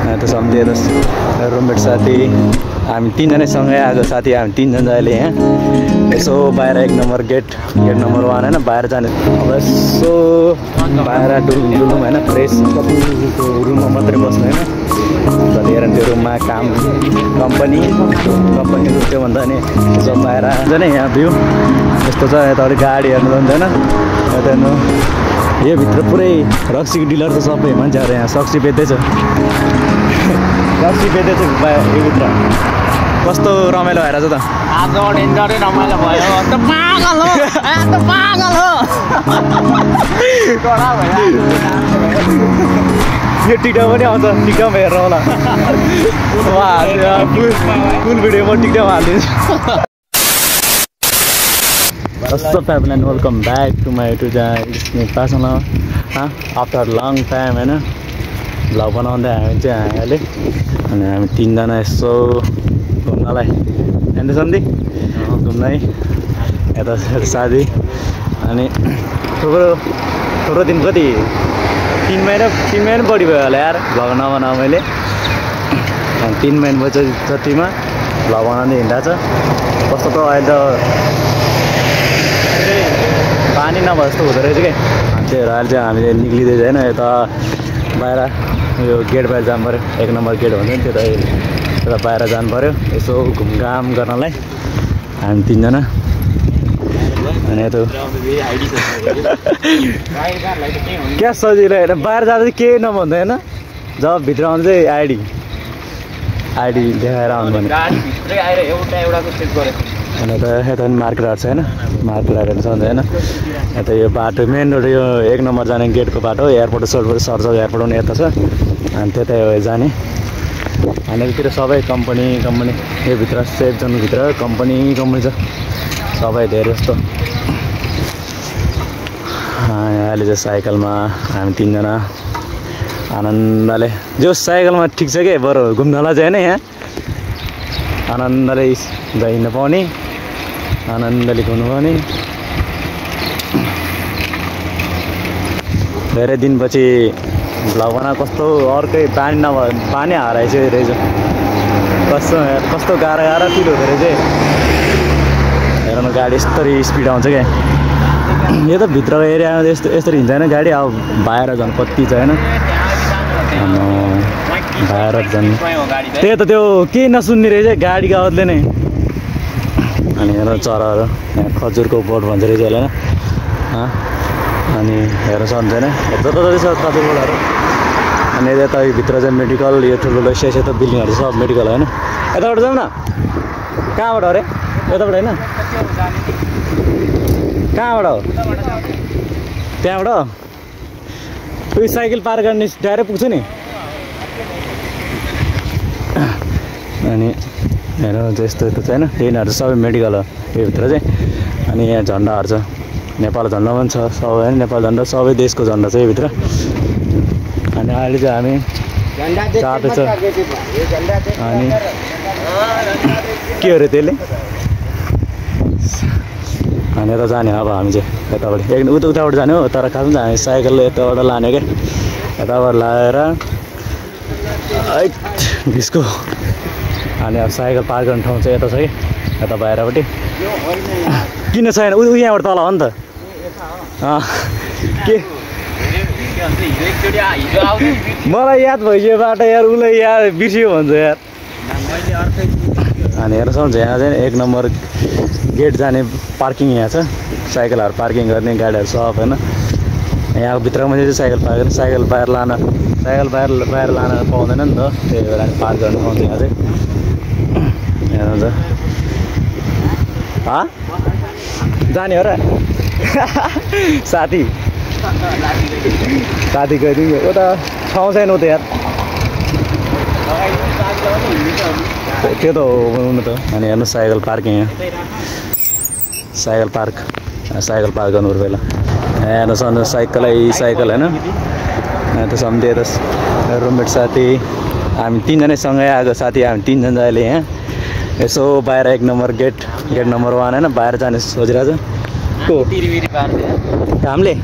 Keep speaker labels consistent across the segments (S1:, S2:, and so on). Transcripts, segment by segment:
S1: त सम्झिएर रुममेट साथी हामी तीनजना सँगै आएको साथी हामी तीनजना अहिले यहाँ यसो बाहिर 1 नम्बर गेट नम्बर 1 होइन बाहिर जाने अब यसो बाहिर डुलौँ होइन फ्रेस कतिको रुममा मात्रै बस्नु होइन लिएर त्यो रुममा काम कम्पनी रुच्यो भन्दा नि यसो बाहिर हुन्छ नि यहाँ भ्यू यस्तो छ यतापट्टि गाडी हेर्नु जाँदैन यता हेर्नु यो भित्र पुरै रक्सीको डिलर छ सबै मान्छेहरू यहाँ सक्सी बेच्दैछ रक्सी बेच्दैछ यो भित्र कस्तो रमाइलो भएर छ त
S2: आज डेन्जरै रमाइलो भयो त पागल हो कडा भयो
S1: यो टिकटक पनि आउँछ टिकटकमा हेर्नु होला फुल भिडियोमा टिकटकमा हालिदिन्छु What's up everyone, welcome back to my YouTube channel personal after long time हैन भ्लग बनाउँदै हामी चाहिँ अहिले अनि हामी तीनजना यसो घुम्नलाई हैन सन्धि घुम्नै यता साथी अनि थोरो दिन कति 3 महिना बढी भयो होला यार भ्लग नबनाऊ मैले 3 महिना भयो जतिमा भ्लग बनाउँदै हिँड्दा छ कस्तो त अहिले त पानी नभए जस्तो हुँदो रहेछ क्या त्यही भएर अहिले चाहिँ हामीले निक्लिँदैछ होइन यता बाहिर यो गेट बाहिर जानु पऱ्यो 1 नम्बर गेट भन्छ नि त्यता बाहिर जानु पऱ्यो यसो घुमघाम गर्नलाई हामी तीनजना अनि यता क्या सजिलो होइन बाहिर जाँदा चाहिँ केही नभन्दा होइन जब भित्र आउँदा चाहिँ आइडी देखाएर आउनु भने अनि यता पनि मार्केटहरू छ होइन मार्केटहरू छ होइन यता यो बाटो मेन रोड यो 1 नम्बर जाने गेटको बाटो एयरपोर्ट सर्छ एयरपोर्ट पनि यता छ अनि त्यतै हो जाने अनि यतातिर सबै कम्पनी यो भित्र सेफ जोनभित्र कम्पनी छ सबै धेरै जस्तो अहिले चाहिँ साइकलमा हामी तीनजना आनन्दले जो साइकलमा ठिक छ कि बरु घुम्नलाई चाहिँ होइन यहाँ आनन्दले हिँड्न पाउने आनन्दले घुम्नु पाउने धेरै दिनपछि भ्लग बना कस्तो अर्कै पानी नभए पानी हराइसक्यो रहेछ कस्तो गाह्रो फिल हुँदो रहेछ हेर्नु गाडी यस्तरी स्पिड आउँछ क्या यो त भित्रको एरियामा यसरी हिँड्दैन गाडी अब बाहिर झन् कति छ होइन बाहिर झन् त्यही त त्यो केही नसुन्ने रहेछ गाडीको आवाजले नै अनि हेर चराहरू यहाँ खजुरको बोट भन्छ रहेछ होइन अनि हेर्नु सक्दैन जताततै छ खजुर बोटहरू अनि यता भित्र चाहिँ मेडिकल यो ठुल्ठुलो सेतो बिल्डिङहरू सब मेडिकल होइन यताबाट जाउँ न कहाँबाट अरे यताबाट होइन कहाँबाट हो त्यहाँबाट उयो साइकल पार गर्ने डाइरेक्ट पुग्छ नि अनि हेर्नु यस्तो छ होइन यिनीहरू सबै मेडिकल हो यो भित्र चाहिँ अनि यहाँ झन्डाहरू छ नेपाल झन्डा पनि छ सबै होइन नेपाल झन्डा सबै देशको झन्डा छ यो भित्र अनि अहिले चाहिँ हामी जाँदैछ अनि के हो रे त्यसले अनि यता जाने अब हामी चाहिँ यताबाट उताबाट जाने हो तर खासमा हामी साइकलले यताबाट लाने क्या यताबाट लगाएर घिस्को अनि अब साइकल पार्क गर्ने ठाउँ चाहिँ यता छ कि यता बाहिरपट्टि किन छैन यहाँबाट तल हो नि त के मलाई याद भइसक्यो बाटो यार उसलाई यार बिर्सियो भन्छ यार अनि हेर्नु सक्नुहुन्छ यहाँ चाहिँ 1 नम्बर गेट जाने पार्किङ यहाँ छ साइकलहरू पार्किङ गर्ने गाडीहरू सब होइन यहाँ भित्रमा चाहिँ साइकल बाहिर लान पाउँदैन नि त त्यही भएर हामी पार्क गर्नु पाउँछ यहाँ चाहिँ हेर्नुहुन्छ जाने हो र साथी गइदिउँ हो त ठाउँ छैन हो त यार त्यो त हो हुनु त अनि हेर्नु साइकल पार्किङ यहाँ साइकल पार्क गर्नु पहिला हेर्नु सक्नु साइकल होइन त सम्झिए त रुममेट साथी हामी तीनजना सँगै आएको साथी हामी तीनजना अहिले यहाँ यसो बाहिर 1 नम्बर गेट नम्बर 1 होइन बाहिर जाने सोचिरहेको छ को कामले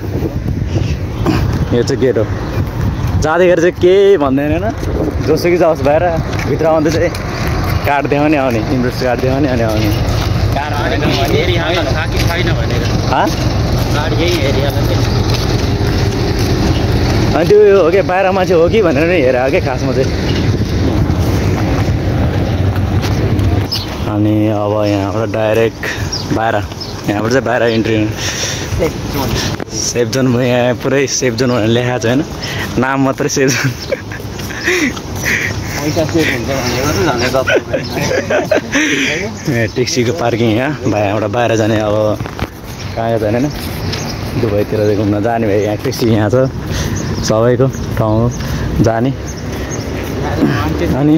S1: यो चाहिँ गेट हो जाँदाखेरि चाहिँ केही भन्दैन होइन जोसुकै जाओस् भएर भित्र आउँदै चाहिँ काट्दै पनि आउने इन्ट्रेस्ट काट्दै पनि अनि आउने अनि त्यो हो कि बाहिर मान्छे हो कि भनेर नै हेरेको क्या खासमा चाहिँ अनि अब यहाँबाट डाइरेक्ट बाहिर यहाँबाट चाहिँ बाहिर इन्ट्री सेफ जोन भयो यहाँ पुरै सेफ जोन भनेर लेखाएको छ होइन नाम मात्रै सेफ जोन ट्याक्सीको पार्किङ यहाँ यहाँबाट बाहिर जाने अब कहाँ जाने होइन दुबईतिर घुम्न जाने भयो यहाँ ट्याक्सी यहाँ छ सबैको ठाउँ जाने अनि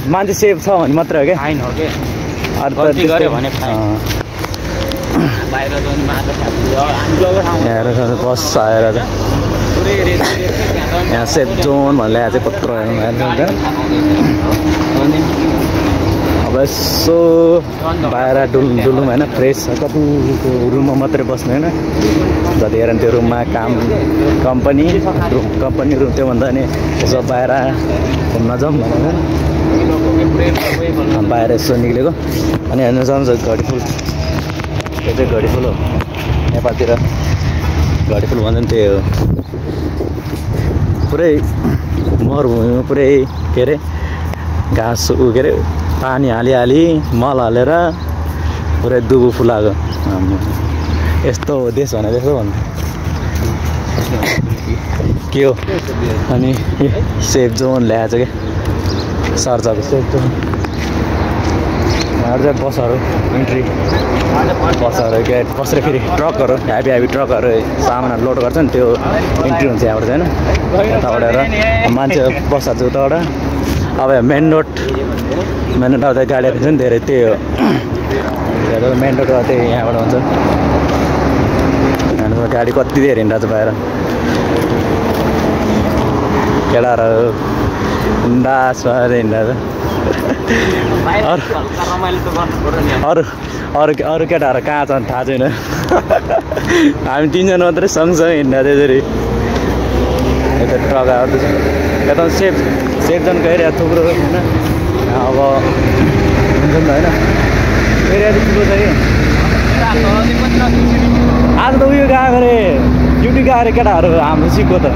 S1: मान्छे सेफ छ भने मात्रै हो क्या बस आएर यहाँ सेफ जोन भनेर ल्याएको चाहिँ पत्र अब यसो बाहिर डुलौँ होइन फ्रेस कतिको रुममा मात्रै बस्नु होइन जति हेर त्यो रुममा काम कम्पनी रुम त्योभन्दा नि यसो बाहिर घुम्न जाउँ भनेर बाहिर यसो निक्लेको अनि हेर्नु जान्छ घडी फुल त्यो चाहिँ घडी फुल हो नेपालतिर घडी फुल भन्छ नि त्यही हो पुरै मरुभूमिमा पुरै के अरे घाँस के अरे पानी हालिहाली मल हालेर पुरै दुबो फुलाएको यस्तो देश भनेर यसो भन्नु के हो अनि सेफ जोन ल्याएको छ क्या सर्चको सेफ जोन यहाँबाट चाहिँ बसहरू इन्ट्री बसहरू के कसरी फेरि ट्रकहरू हेभी ट्रकहरू सामानहरू लोड गर्छ नि त्यो इन्ट्री हुन्छ यहाँबाट चाहिँ होइन यताबाट हेर मान्छे बसहरू चाहिँ उताबाट अब मेन रोड आउँदा गाडीहरू हुन्छ नि धेरै त्यही हो मेन रोड त्यही यहाँबाट हुन्छ गाडी कति धेरै हिँडिरहेको छ बाहिर केटाहरू डास भएर हिँडिरहेको छ अरू केटाहरू कहाँ छन् थाहा छैन हामी तिनजना मात्रै सँगसँगै हिँड्दा त्यसरी यता ट्रक आउँदैछ यता सेफ जोन एरिया थुप्रो होइन अब हुन्छ नि त होइन एरिया चाहिँ थुप्रो छ कि आज त उयो गएको अरे ड्युटी गएको अरे केटाहरू हाम्रो सिकको त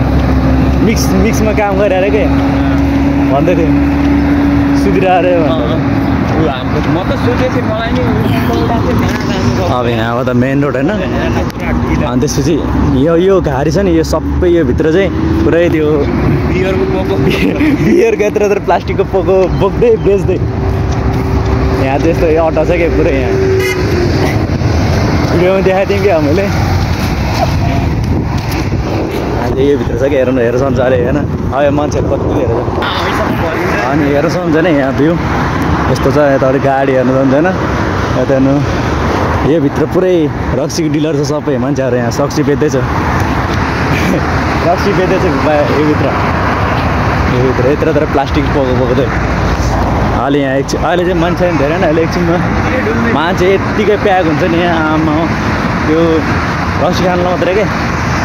S1: मिक्समा काम गरेर के भन्दै थियो सुधिरा अरे अब यहाँ त मेन रोड होइन अनि त्यसपछि यो घारी छ नि यो सबै यो भित्र चाहिँ पुरै त्यो बियरको यत्रो प्लास्टिकको पोको बोक्दै बेच्दै यहाँ त्यस्तो यो अटो छ क्या पुरै यहाँ भिडियोमा देखाएको थिएँ क्या मैले यो भित्र छ क्या हेर्नु हेर सम्झ अरे होइन अब यो मान्छेहरू कति हेरेर अनि हेर सम्झ नि यहाँ भ्यू यस्तो छ यताबाट गाडी हेर्नु जान्छ होइन यता हेर्नु यो भित्र पुरै रक्सीको डिलर छ सबै मान्छेहरू यहाँ रक्सी बेच्दैछ रक्सी बेच्दैछ यो भित्र यत्र प्लास्टिक बोक्दै अहिले यहाँ एकछिन अहिले चाहिँ मान्छे धेरै नै अहिले एकछिनमा मान्छे यत्तिकै प्याक हुन्छ नि यहाँ आमा त्यो रक्सी खानलाई मात्रै क्या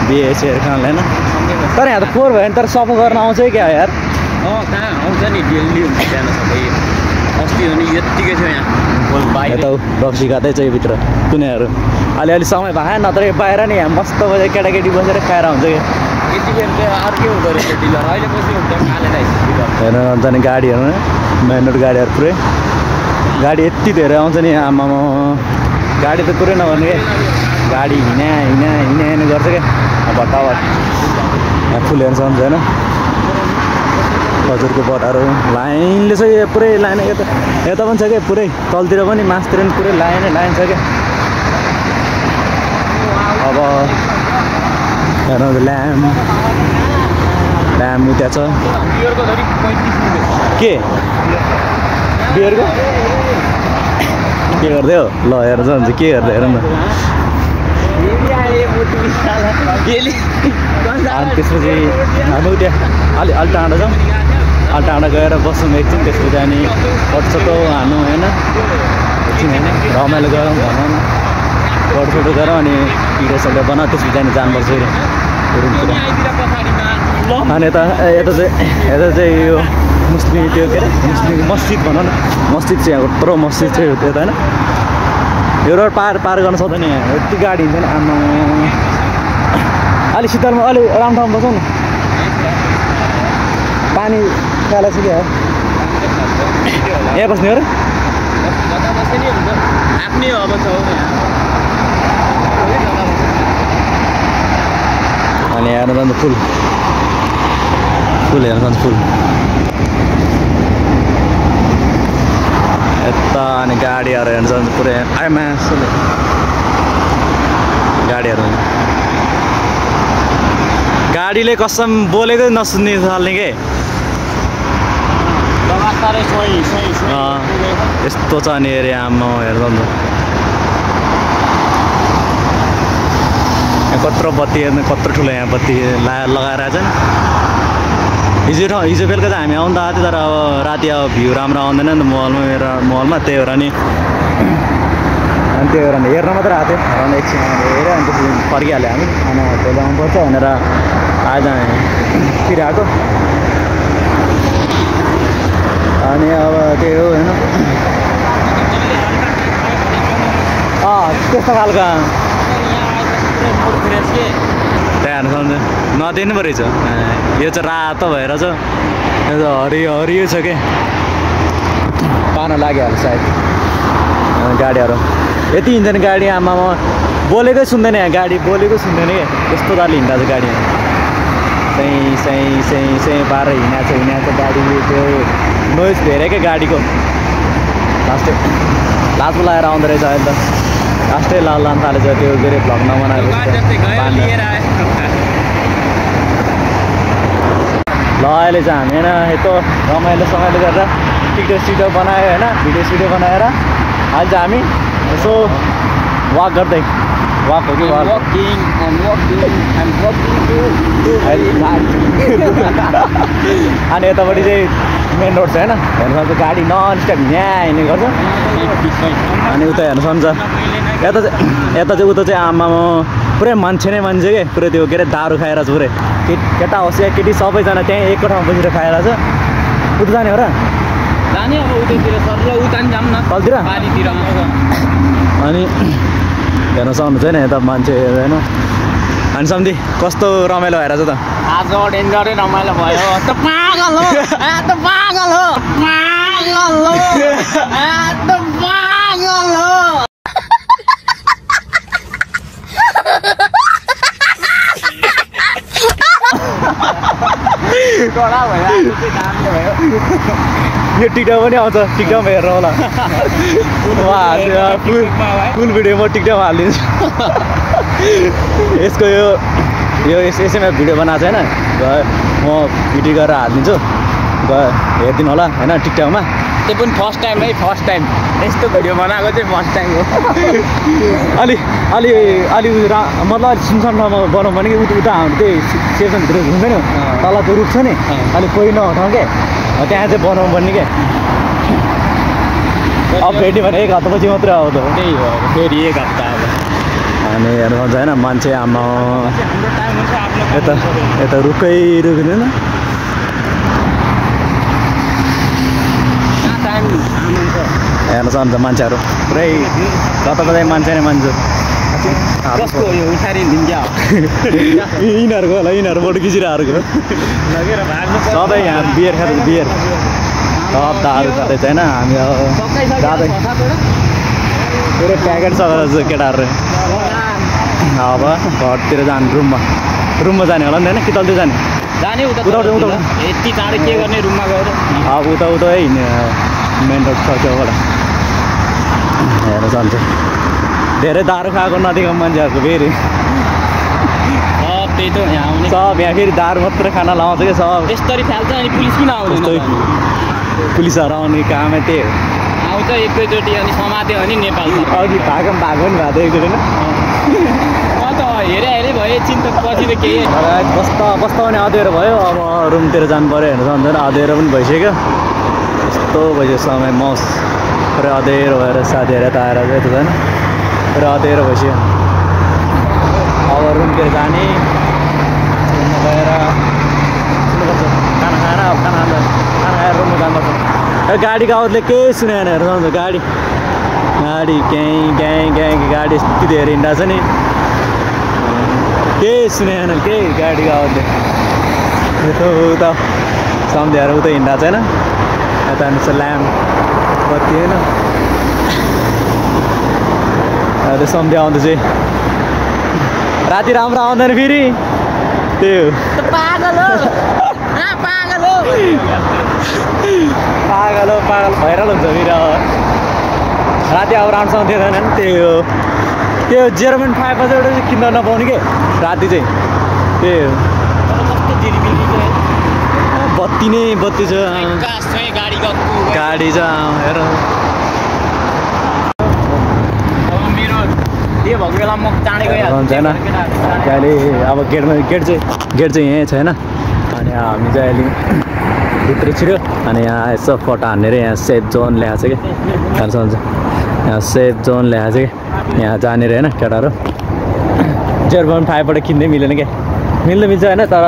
S1: बिहेसिएर खानलाई होइन तर यहाँ त फोहोर भयो भने तर सफा गर्न आउँछ क्या यार
S2: कहाँ आउँछ नि डेली हुन्छ बिहान सबै अस्ति हो नि यत्तिकै थियो यहाँ
S1: यता रक्सी खाँदै छ यो भित्र कुनैहरू अलिअलि समय भएन नत्र बाहिर नि यहाँ मस्त बजेर केटाकेटी बसेर खाएर हुन्छ क्या
S2: यतिखेर चाहिँ अर्कै हुँदो रहेछ डिलर अहिले पछि हुन्छ कालेर
S1: हेर्न जाने गाडीहरू मेन रोड गाडीहरू पुरै गाडी यति धेरै आउँछ नि आमामा गाडी त पुरै नभने गाडी हिँड्ने गर्छ क्या भट्टाभट यहाँ फुलहरू सम्झ होइन खजुरको बटाहरू लाइनले चाहिँ पुरै लाइन यता पनि छ क्या पुरै तलतिर पनि मासतिर पनि पुरै लाइन छ क्या अब हेर्नु ल्याम्प त्यहाँ छ के बियरको के गर्दै हो ल हेर जान्छ के गर्दै हेर न अनि त्यसपछि हामी त्यहाँ अलि टाढा जाउँ अलि टाढा गएर बस्छौँ एकछिन त्यसपछि अनि फोटो हान्नु होइन एकछिन होइन रमाइलो गरौँ भनौँ फोटो गरौँ अनि भिडियो बनाऊ त्यसपछि अनि जानुपर्छ फेरि अनि यता चाहिँ यो मुस्लिम त्यो के अरे मुस्लिम मस्जिद भनौँ न मस्जिद चाहिँ यहाँको यत्रो मस्जिद चाहिँ हो त्यो त होइन यो रोड पार गर्न सक्दैन यहाँ यति गाडी हिँड्छ नि आमा अलि शीतलमा अलि राम्रो ठाउँमा बसौँ न पानी खालाछ क्या हो यहाँ बस्ने हो र
S2: आफ्नै अब छ
S1: अनि हेर्न जान्छ फुल हेर्न जान्छ फुल यता अनि गाडीहरू हेर्न जान्छ पुरै आइमा गाडीहरू गाडीले कसम बोलेको नसुन्ने थाल्ने के यस्तो छ नि एरिया आमा हेर्दा नि कत्रो बत्ती हेर्नु कत्रो ठुलो यहाँ बत्ती लगाएर आएछ नि हिजो बेलुका चाहिँ हामी आउनु त आएको थियो तर अब राति अब भ्यू राम्रो आउँदैन नि त मोबाइलमा त्यही भएर नि अनि त्यही भएर हेर्न मात्रै आएको थियो हेर्न एकछिन हेऱ्यो अनि त्यसपछि फर्किहाल्यो हामी अनि भोलि आउनुपर्छ भनेर आज फेरि आएको अनि अब त्यही हो होइन त्यस्तो खालको त्यहाँ हेर्नु नदिनु पो रहेछ यो चाहिँ रातो भएर चाहिँ यो त हरियो छ के पार्न लागिहाल्छ सायद गाडीहरू यति हिँड्दैन गाडी आमामा बोलेकै सुन्दैन यहाँ गाडी बोलेकै सुन्दैन क्या यस्तो दाले हिँड्दा चाहिँ गाडी सही पारेर हिँडेको छ गाडी त्यो नोइज धेरैकै गाडीको लास्टै लाज लगाएर आउँदो रहेछ अहिले त लास्टै लान थालेछ त्यो के अरे भ्लग नबनाएको ल अहिले चाहिँ हामी होइन यस्तो रमाइलो गरेर टिकटक बनायो होइन भिडियो बनाएर अहिले चाहिँ हामी यसो वाक गर्दै वाक हो कि अनि यतापट्टि चाहिँ मेन रोड छ होइन हेर्नु सक्छ गाडी नन स्टप यहाँ हिँड्ने गर्छ अनि उता हेर्नु सक्छ यता चाहिँ उता चाहिँ आमामा पुरै मान्छे नै मान्छे के पुरै त्यो के अरे दारू खाएर छ पुरै केटा होस् या केटी सबैजना त्यहीँ एकको ठाउँमा बसेर खाएर छ उता जाने हो र
S2: जाने अब उतातिर सर उता नि जाऊँ न
S1: तलतिर
S2: पानीतिर
S1: अनि हेर्न सक्नुहुन्छ होइन यता मान्छे होइन अनि सम्धि कस्तो रमाइलो भएर छ त
S2: आज डेन्जरै रमाइलो भयो त पागल हो त पागल हो त पागल हो कडा भयो
S1: यो टिकटक पनि आउँछ टिकटकमा हेर्नु होला फुल भिडियो म टिकटकमा हालिदिन्छु यसको यसैमा भिडियो बनाएको छैन म भिडियो गरेर हालिदिन्छु हेरिदिनु होला होइन टिकटकमा
S2: त्यो पनि फर्स्ट टाइम यस्तो भिडियो बनाएको चाहिँ फर्स्ट टाइम हो
S1: अलि मतलब अलिक सुनसान ठाउँमा बनाउँ भने कि उता हाम्रो त्यही सेक्सनभित्र घुम्दैन तल त्यो रुख छ नि अलिक कोही नठाउँ क्या त्यहाँ चाहिँ बनाउनु पर्ने क्या अब भेट्यो भने एक हप्तापछि मात्रै आउँछ
S2: त्यही हो फेरि एक हप्ता अब
S1: अनि हेर्नु सक्छ होइन मान्छे आमा यता रुखै रुख्दैन हेर्न सक्नुहुन्छ मान्छेहरू पुरै कता मान्छे नै मान्छे
S2: कसको यो उठारी लिन्छ
S1: यिनीहरूको होला यिनीहरू फोटो खिचिरहेको सधैँ यहाँ बियर खाँदैछ बियर हप्ताहरू खाँदैछ होइन हामी अब जाँदै पुरै प्याकेट सघाउँछ केटाहरू अब घरतिर जाने रुममा जाने होला नि होइन कि तलतिर जाने
S2: उता यति टाढो के गर्ने रुममा गएर
S1: अब उता है हिँड्ने मेन रोड छ त्योबाट हेर्न सक्छ धेरै दारू खाएको नदीको मान्छेहरूको फेरि
S2: त्यही त यहाँ आउने
S1: सब यहाँ फेरि दारू मात्रै खाना लाउँछ क्या सब
S2: यस्तरी फाल्छ अनि पुलिस किन आउँदैन
S1: पुलिसहरू आउने कामै त्यही हो
S2: आउँछ एकैचोटि अनि समात्यो भने नेपाल
S1: अघि भएको पनि भएको एकचोटि होइन
S2: म त हेरे भयो चिन्ता पछि त केही
S1: बस्दा पनि अँध्यारो भयो अब रुमतिर जानु पऱ्यो हेर्नु सक्दैन अँध्यारो पनि भइसक्यो यस्तो भइसक्यो समय मौस पुरै अँध्यारो भएर साथीहरू यता आएर चाहिँ यता छैन पुरै अँध्यारो भइसक्यो अब रुमतिर जाने गाडीको आवाजले केही सुनेन हेर्नु गाडी गाडी क्याँ गाडी यति धेरै हिँड्दा छ नि केही सुनेन केही गाडीको आवाजले यता उता सम्झेर उता हिँड्दा छैन यता ल्याम्प बत्ती होइन अहिले सम्झे आउँदैछ राति राम्रो आउँदैन फेरि त्यो
S2: पागल हो
S1: पागल भइरहनु हुन्छ फेरि राति अब राम्रोसँग दिँदैन नि त्यो 0.5 बजेबाट चाहिँ किन्न नपाउने के राति चाहिँ त्यो बत्ती नै बत्ती छ गाडी छ हेर हुन्छ होइन अहिले अब गेट चाहिँ यहीँ छैन अनि हामी चाहिँ अहिले भित्र छिर्यो अनि यहाँ यसो फोटो हानेर यहाँ सेफ जोन ल्याएको छ कि हुन्छ यहाँ सेफ जोन ल्याएको छ कि यहाँ जानेर होइन केटाहरू 0.5बाट खिच्नै मिलेन क्या मिल्छ होइन तर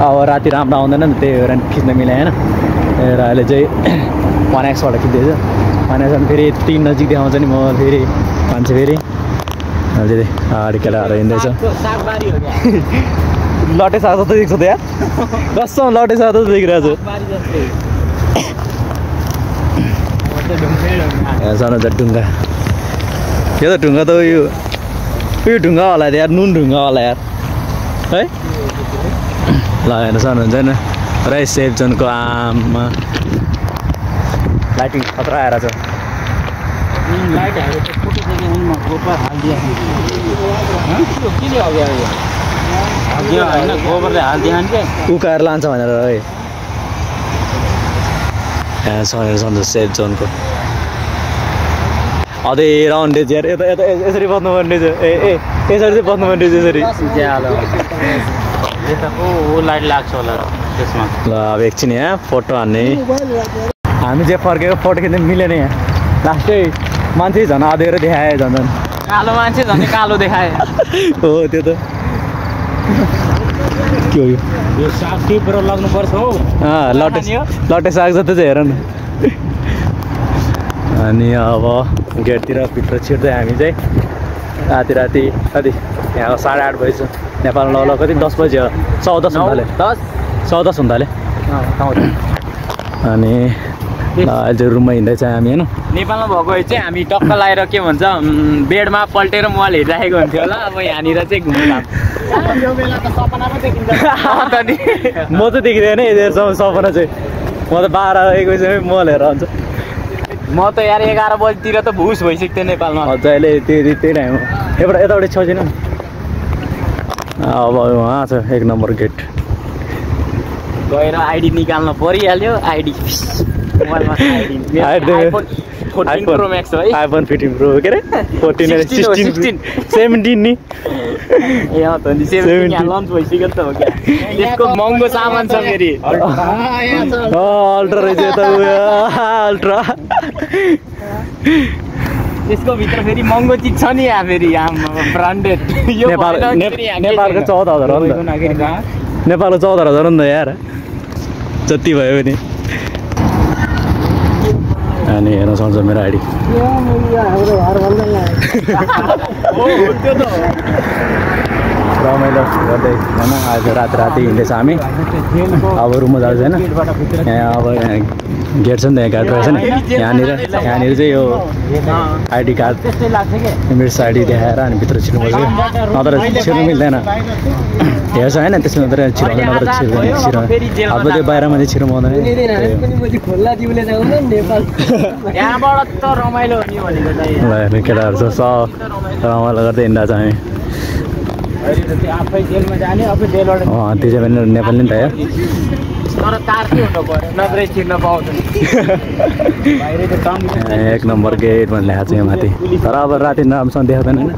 S1: अब राति राम्रो आउँदैन नि त्यही भएर खिच्न मिलाएँ होइन र अहिले चाहिँ 1x बाट खिच्दैछु 1x फेरि 3 नजिक देखाउँछ नि म फेरि मान्छे फेरि अगाडि केटाहरू हिँड्दैछ लटे साग जस्तो देख्छ त यार कसम लटे साग जस्तो देखिरहेको छु सानो छ ढुङ्गा यो त ढुङ्गा त यो ढुङ्गा होला यार नुन ढुङ्गा होला यार है ल हेर्नु सानो हुन्छ होइन र सेफ जोनको आममा लाइटिङ खतरा आएर छ
S2: गोबरले हालिदियो
S1: उकाएर लान्छ भनेर है सन्च सेफ जोनको अझै राउन्डेज यार यता यता यसरी बस्नुपर्ने रहेछ यसरी चाहिँ बस्नुपर्ने रहेछ यसरी
S2: लाइट लाग्छ होला त्यसमा
S1: ल अब एकछिन यहाँ फोटो हान्ने हामी चाहिँ फर्केको फोटो खिच्नु मिलेन यहाँ लास्टै मान्छे झन् आधेर देखाए झन्
S2: कालो मान्छे झन् कालो देखाए
S1: हो त्यो त के हो
S2: यो साग टिपेर लाग्नुपर्छ हो
S1: लटे साग जस्तो चाहिँ हेर न अनि अब गेटतिर भित्र छिर्दै हामी चाहिँ राति कति यहाँ 8:30 बजी नेपालमा ल कति 10 बजी हो 14 हुँदाले 14 हुँदाले अनि अहिले रुममा हिँड्दैछ हामी होइन
S2: नेपालमा भएको चाहिँ हामी टक्क लगाएर के भन्छ बेडमा पल्टेर मोबाइल हेरिराखेको हुन्थ्यो होला अब यहाँनिर चाहिँ घुम्नु
S1: म चाहिँ देखिँदैन यतिसम्म सपना चाहिँ म त 12-1 बजीसम्म मोबाइल हेरेर हुन्छ
S2: म त यार 11 बजीतिर त भुस भइसक्थ्यो नेपालमा
S1: अहिले त्यही नै हो यताबाट छ छैन अब उहाँ छ 1 नम्बर गेट
S2: गएर आइडी निकाल्न परिहाल्यो आइडी
S1: आइफोन 15 प्रो के अरे 14 17 नि
S2: लन्च भइसक्यो त हो क्या त्यसको महँगो सामान छ फेरि
S1: अल्ट्रा रहेछ त अल्ट्रा
S2: त्यसको भित्र फेरि महँगो चिज छ नि यहाँ फेरि ब्रान्डेड
S1: नेपालको 14,000 हो नि त नेपालको 14,000 हो नि त यार जति भयो भने अनि हेर्न सक्छ मेरो आइडी रमाइलो गर्दै होइन आज राति हिँड्दैछ हामी अब रुममा जाँदैछ होइन यहाँ अब गेट छ नि त यहाँ गाडी रहेछ नि यहाँनिर चाहिँ यो आइडी कार्ड इमिरेट्स आइडी देखाएर अनि भित्र छिर्नुपर्छ नत्र छिर्नु मिल्दैन हेर्छ होइन त्यसमा मात्रै छिराउँदैन नत्र छिर्दैन अब त्यो बाहिर मान्छे छिर्नु पाउँदैन केटाहरू छ रमाइलो गर्दै हिँड्दा छ हामी त्यो चाहिँ पनि नेपाली नि त यार एक नम्बर गेट भन्ने ल्याएको छ यहाँ माथि तर अब राति राम्रोसँग देखाउँदैन होइन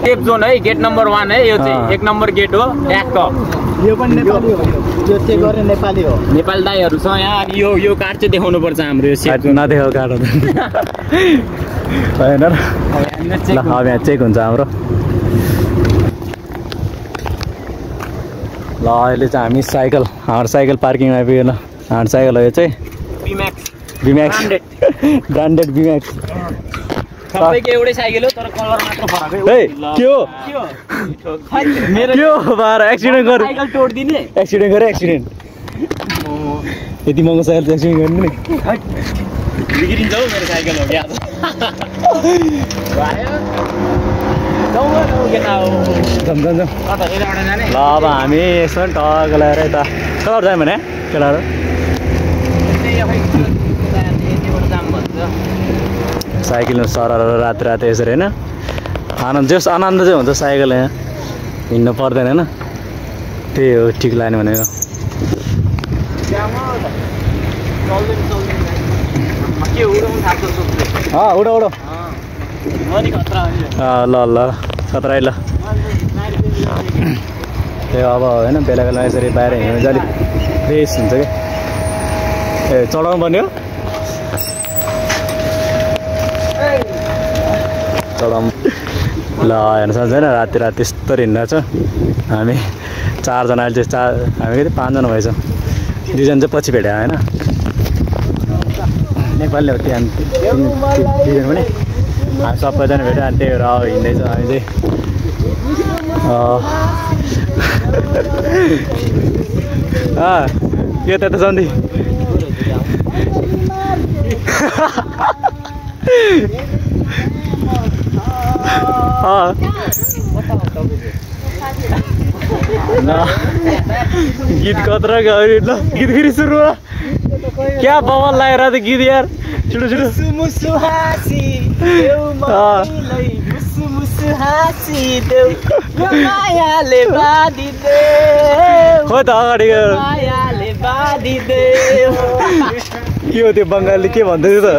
S2: सेफ जोन है गेट नम्बर 1 है यो चाहिँ 1 नम्बर गेट हो ट्याक्क
S3: यो पनि नेपाली हो यो चाहिँ गरे नेपाली हो
S2: नेपाली दाइहरू छ यहाँ अनि यो कार्ड चाहिँ देखाउनु पर्छ हाम्रो यो सेफ
S1: नदेखाएको कार्ड होइन अब यहाँ चेक हुन्छ हाम्रो ल अहिले चाहिँ हामी साइकल हाम्रो साइकल पार्किङमा आइपुग्यो ल हाम्रो साइकल हो यो चाहिँ बिम्याक्स ब्रान्डेड बिम्याक्स
S2: सबैको एउटै साइकल हो तर कलर मात्र फरक है
S1: के हो
S2: मेरो
S1: के हो बाह्र एक्सिडेन्ट गर
S2: साइकल तोड्दिने
S1: एक्सिडेन्ट गरे एक्सिडेन्ट यति महँगो साइकल चाहिँ एक्सिडेन्ट गर्नु नि
S2: बिग्रिन्छ हौ मेरो साइकल हो क्या
S1: ल अब हामी यसो टक लगाएर यता कता जायौँ भने केटाहरू साइकलमा सरर रात रात यसरी होइन आनन्द चाहिँ हुन्छ साइकल यहाँ हिँड्नु पर्दैन होइन त्यही हो ठिक लाग्ने भनेको उडो उडो ल ल खतरा ल त्यो अब होइन बेला बेला यसरी बाहिर हिँड्नु चाहिँ अलिक फ्रेस हुन्छ क्या ए चढाउनु पर्ने हो चढाउँ ल हेर्नु सक्छ होइन राति राति यस्तो हिँड्दा छ हामी चारजना अहिले चाहिँ हामी कति पाँचजना भएछ दुईजना चाहिँ पछि भेट्यो होइन नेपाली हो त्यहाँ दुईजना पनि हामी सबैजना भेट्यो अनि त्यही भएर अब हिँड्दैछ हामी चाहिँ के त सन्धि गीत कतरा गयो ल गीत फेरि सुरु हो क्या बवाल लागेर त गीत यार छिटो छिटो खोइ त अगाडि के हो त्यो बङ्गालीले के भन्दै थियो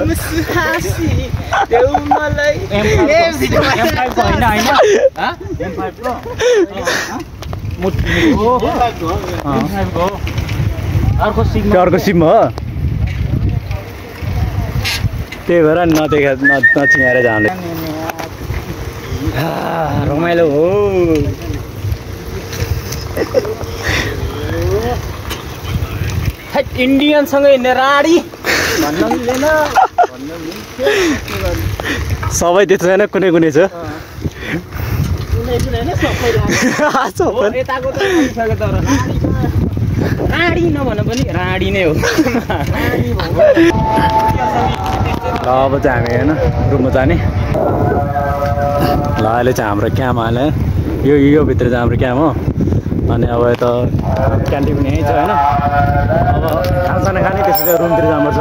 S1: अर्को सिम हो त्यही भएर नचिनाएर जाँदै
S2: रमाइलो हो इन्डियनसँगै नेराडी भन्न मिलेन
S1: सबै त्यस्तो छैन कुनै कुनै छ
S2: राडी नभन पनि राडी नै हो
S1: अब चाहिँ हामी होइन रुममा जाने ल अहिले चाहिँ हाम्रो क्याम्प हाल्यो यो भित्र चाहिँ हाम्रो क्याम्प हो अनि अब यता क्यान्टिन पनि यहीँ छ होइन अब खानासाना खाने त्यसपछि रुमतिर जानुपर्छ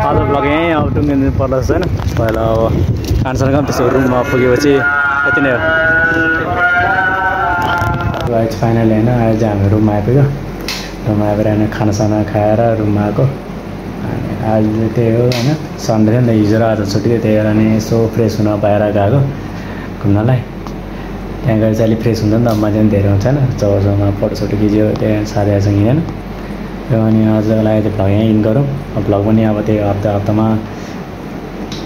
S1: आज ब्लग यहीँ अब टुङ्गिनु पर्ला जस्तो होइन पहिला अब खानासाना खाऊँ त्यसो रुममा पुगेपछि यति नै हो अहिले फाइनली होइन अहिले चाहिँ हामी रुममा आइपुग्यो रुममा आएर होइन खानासाना खाएर रुममा आएको अनि आज त्यही हो होइन सन्डे थियो नि त हिजो र आज छुट्टी थियो त्यही भएर नि यसो फ्रेस हुन बाहिर गएको घुम्नलाई त्यहाँ गएर चाहिँ अलिक फ्रेस हुन्छ नि त मान्छे पनि धेरै हुन्छ होइन चौरचौरमा फोटोसोटो खिच्यो त्यहाँ साथीहरूसँग हिँडेन त्यो अनि आजको लागि चाहिँ भ्लग यहीँ इन गरौँ अब भ्लग पनि अब त्यही हप्तामा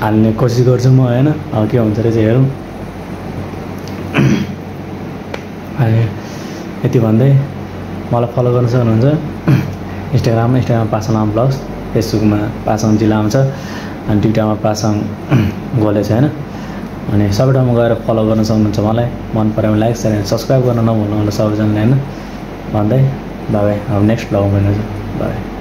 S1: हाल्ने कोसिस गर्छु म होइन अब के हुन्छ रहेछ हेरौँ अनि यति भन्दै मलाई फलो गर्न सक्नुहुन्छ इन्स्टाग्राममा पासाङ ब्लग्स फेसबुकमा पासाङ जिल्ला आउँछ अनि ट्विटरमा पासाङ गोले छ होइन अनि सबै ठाउँमा गएर फलो गर्न सक्नुहुन्छ मलाई मन पऱ्यो भने लाइक सेयर एन्ड सब्सक्राइब गर्न नभुल्नु होला सबैजनाले होइन भन्दै बाई अब नेक्स्ट भ्लगमा भेट्नु छ बाई